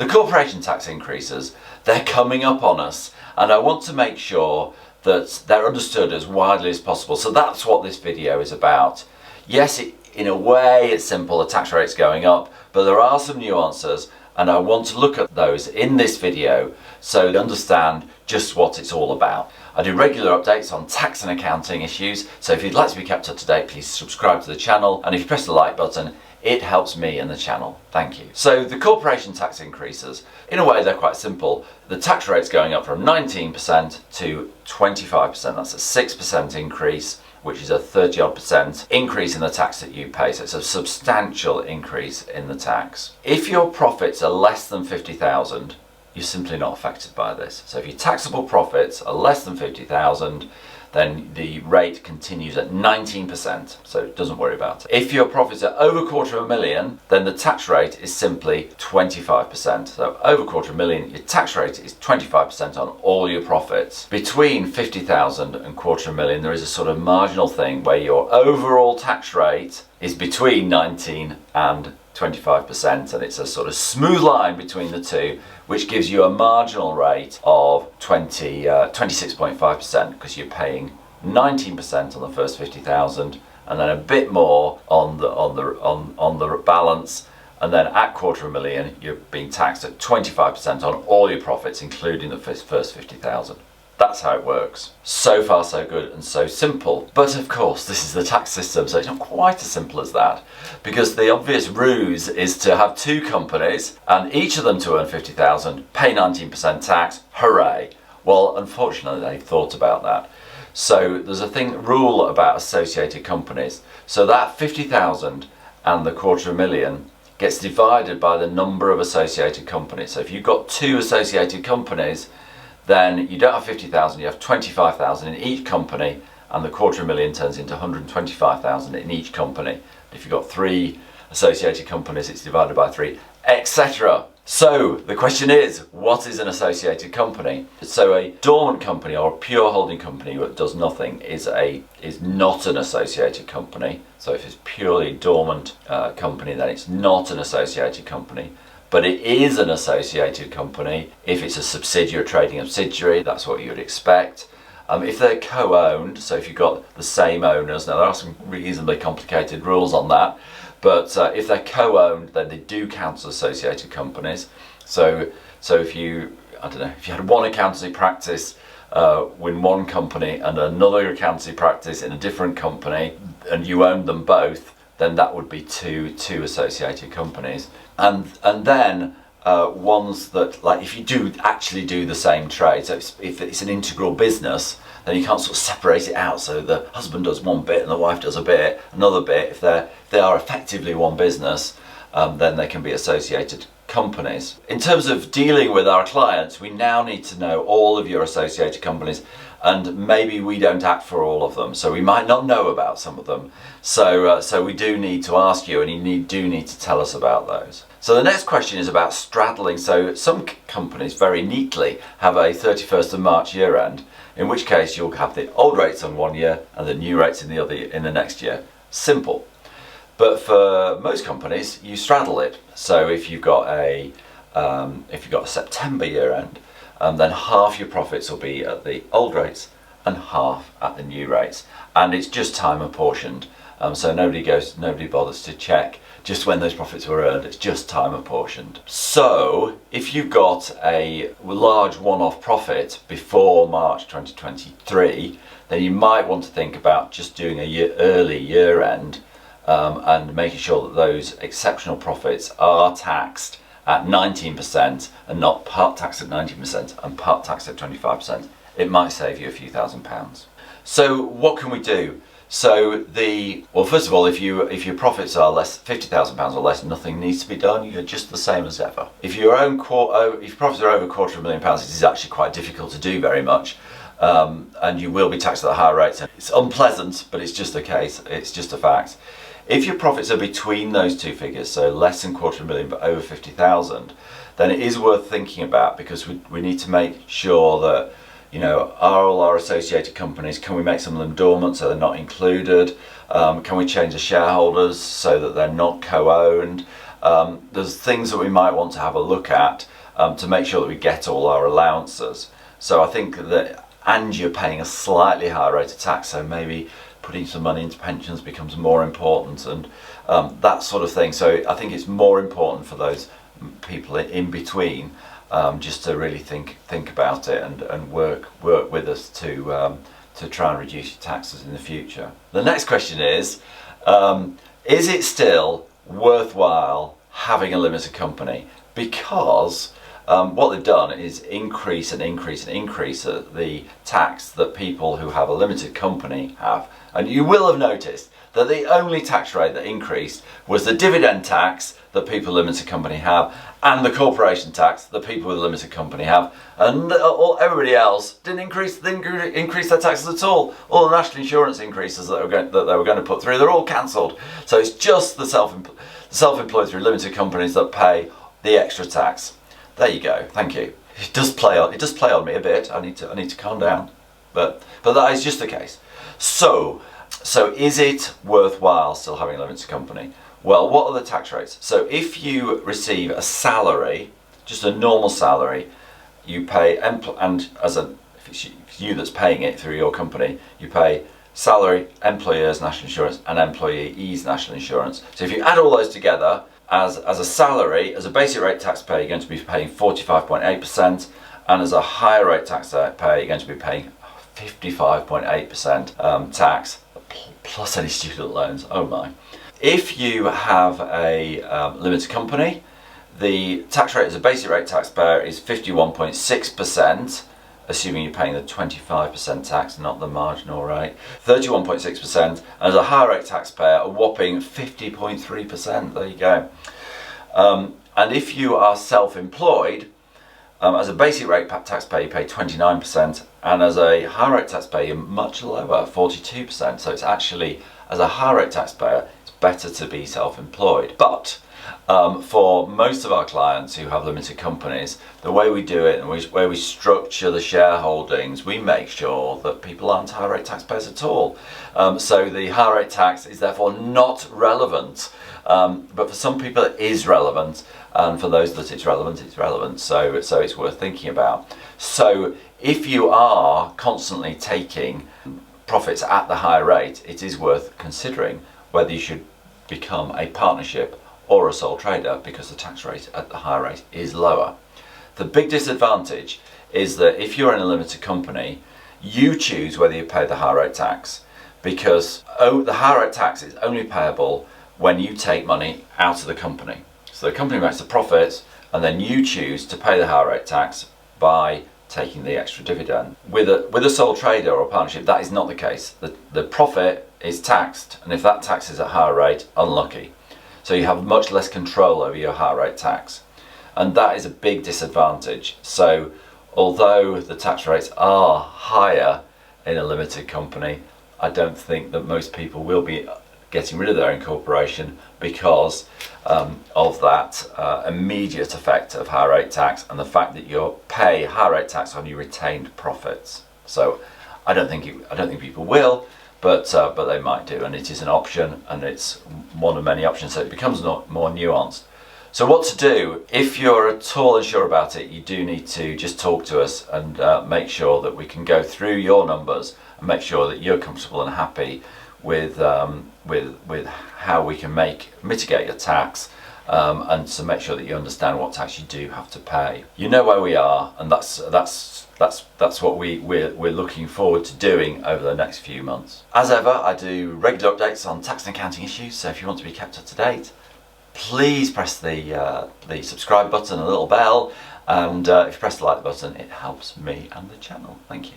The corporation tax increases, they're coming up on us, and I want to make sure that they're understood as widely as possible. So that's what this video is about. Yes, in a way it's simple, the tax rate's going up, but there are some nuances, and I want to look at those in this video so you understand just what it's all about. I do regular updates on tax and accounting issues, so if you'd like to be kept up to date, please subscribe to the channel, and if you press the like button, it helps me and the channel. Thank you. So the corporation tax increases, in a way they're quite simple. The tax rate's going up from 19% to 25%. That's a 6% increase, which is a 30-odd% increase in the tax that you pay. So it's a substantial increase in the tax. If your profits are less than 50,000, you're simply not affected by this. So if your taxable profits are less than 50,000, then the rate continues at 19%, so don't worry about it. If your profits are over £250,000, then the tax rate is simply 25%. So over £250,000, your tax rate is 25% on all your profits. Between 50,000 and £250,000, there is a sort of marginal thing where your overall tax rate is between 19 and 25%, and it's a sort of smooth line between the two, which gives you a marginal rate of 26.5%, because you're paying 19% on the first 50,000 and then a bit more on the balance, and then at £250,000 you're being taxed at 25% on all your profits, including the first 50,000. That's how it works. So far so good and so simple. But of course this is the tax system, so it's not quite as simple as that, because the obvious ruse is to have two companies and each of them to earn 50,000, pay 19% tax, hooray. Well, unfortunately they thought about that. So there's a rule about associated companies. So that 50,000 and the £250,000 gets divided by the number of associated companies. So if you've got two associated companies, then you don't have 50,000, you have 25,000 in each company, and the £250,000 turns into 125,000 in each company. If you've got three associated companies, it's divided by 3, etc. So the question is, what is an associated company? So a dormant company or a pure holding company that does nothing is not an associated company. So if it's purely dormant company, then it's not an associated company. But it is an associated company if it's a subsidiary, trading subsidiary. That's what you would expect. If they're co-owned, so if you've got the same owners, now there are some reasonably complicated rules on that, but if they're co-owned, then they do count as associated companies. So if you had one accountancy practice in one company and another accountancy practice in a different company, and you owned them both, then that would be two associated companies. And then ones that, like, if you do actually do the same trade, so if it's an integral business, then you can't sort of separate it out. So the husband does one bit and the wife does another bit. If they are effectively one business, then they can be associated companies. In terms of dealing with our clients, we now need to know all of your associated companies, and maybe we don't act for all of them, so we might not know about some of them. So we do need to ask you, and you do need to tell us about those. So the next question is about straddling. So some companies very neatly have a 31st of March year end, in which case you'll have the old rates on one year and the new rates in the next year. Simple. But for most companies, you straddle it. So if you've got a September year end, then half your profits will be at the old rates and half at the new rates, and it's just time apportioned. So nobody bothers to check just when those profits were earned. It's just time apportioned. So if you've got a large one-off profit before March 2023, then you might want to think about just doing early year end and making sure that those exceptional profits are taxed at 19% and not part taxed at 19% and part taxed at 25%. It might save you a few £1,000s. So what can we do? So first of all, if your profits are less £50,000 or less, nothing needs to be done. You're just the same as ever. If your profits are over £250,000, it is actually quite difficult to do very much, and you will be taxed at a higher rate. It's unpleasant, but it's just a case. It's just a fact. If your profits are between those two figures, so less than £250,000 but over 50,000, then it is worth thinking about, because we need to make sure that, are all our associated companies, can we make some of them dormant so they're not included? Can we change the shareholders so that they're not co-owned? there's things that we might want to have a look at to make sure that we get all our allowances. So I think that, and you're paying a slightly higher rate of tax, so maybe putting some money into pensions becomes more important, and that sort of thing. So I think it's more important for those people in between just to really think about it and work with us to try and reduce your taxes in the future. The next question is it still worthwhile having a limited company? Because what they've done is increase the tax that people who have a limited company have. And you will have noticed that the only tax rate that increased was the dividend tax that people with a limited company have, and the corporation tax that people with a limited company have, and everybody else didn't increase their taxes at all. All the national insurance increases that they were going to put through, they're all cancelled. So it's just the self-employed through limited companies that pay the extra tax. There you go. Thank you. It does play on me a bit. I need to calm down, but that is just the case. So is it worthwhile still having a limited company? Well, what are the tax rates? So if you receive a salary, just a normal salary, you pay, if it's you that's paying it through your company, you pay salary, employers' national insurance, and employees' national insurance. So if you add all those together, as a salary, as a basic rate taxpayer, you're going to be paying 45.8%, and as a higher rate taxpayer, you're going to be paying 55.8% tax, plus any student loans. Oh my. If you have a limited company, the tax rate as a basic rate taxpayer is 51.6%, assuming you're paying the 25% tax, not the marginal rate, 31.6%, and as a higher rate taxpayer, a whopping 50.3%. There you go. And if you are self-employed, as a basic rate taxpayer, you pay 29%, and as a higher rate taxpayer, you're much lower, 42%. So it's actually, as a higher rate taxpayer, it's better to be self-employed. But for most of our clients who have limited companies, the way we do it and where we structure the shareholdings, we make sure that people aren't high rate taxpayers at all. So the high rate tax is therefore not relevant. But for some people it is relevant, and for those that it's relevant, it's relevant. So it's worth thinking about. So if you are constantly taking profits at the high rate, it is worth considering whether you should become a partnership or a sole trader, because the tax rate at the high rate is lower. The big disadvantage is that if you're in a limited company, you choose whether you pay the high rate tax, because the high rate tax is only payable when you take money out of the company. So the company makes the profits, and then you choose to pay the high rate tax by taking the extra dividend. With a sole trader or a partnership, that is not the case. The profit is taxed, and if that tax is at higher rate, unlucky. So you have much less control over your high rate tax, and that is a big disadvantage. So although the tax rates are higher in a limited company, I don't think that most people will be getting rid of their incorporation because of that immediate effect of high rate tax and the fact that you pay high rate tax on your retained profits. So I don't think people will, but they might do, and it is an option, and it's one of many options, so it becomes more nuanced. So what to do? If you're at all unsure about it, you do need to just talk to us and make sure that we can go through your numbers and make sure that you're comfortable and happy with how we can mitigate your tax, and to make sure that you understand what tax you do have to pay. You know where we are, and that's what we're looking forward to doing over the next few months. As ever, I do regular updates on tax and accounting issues, so if you want to be kept up to date, please press the subscribe button and the little bell, and if you press the like button, it helps me and the channel. Thank you.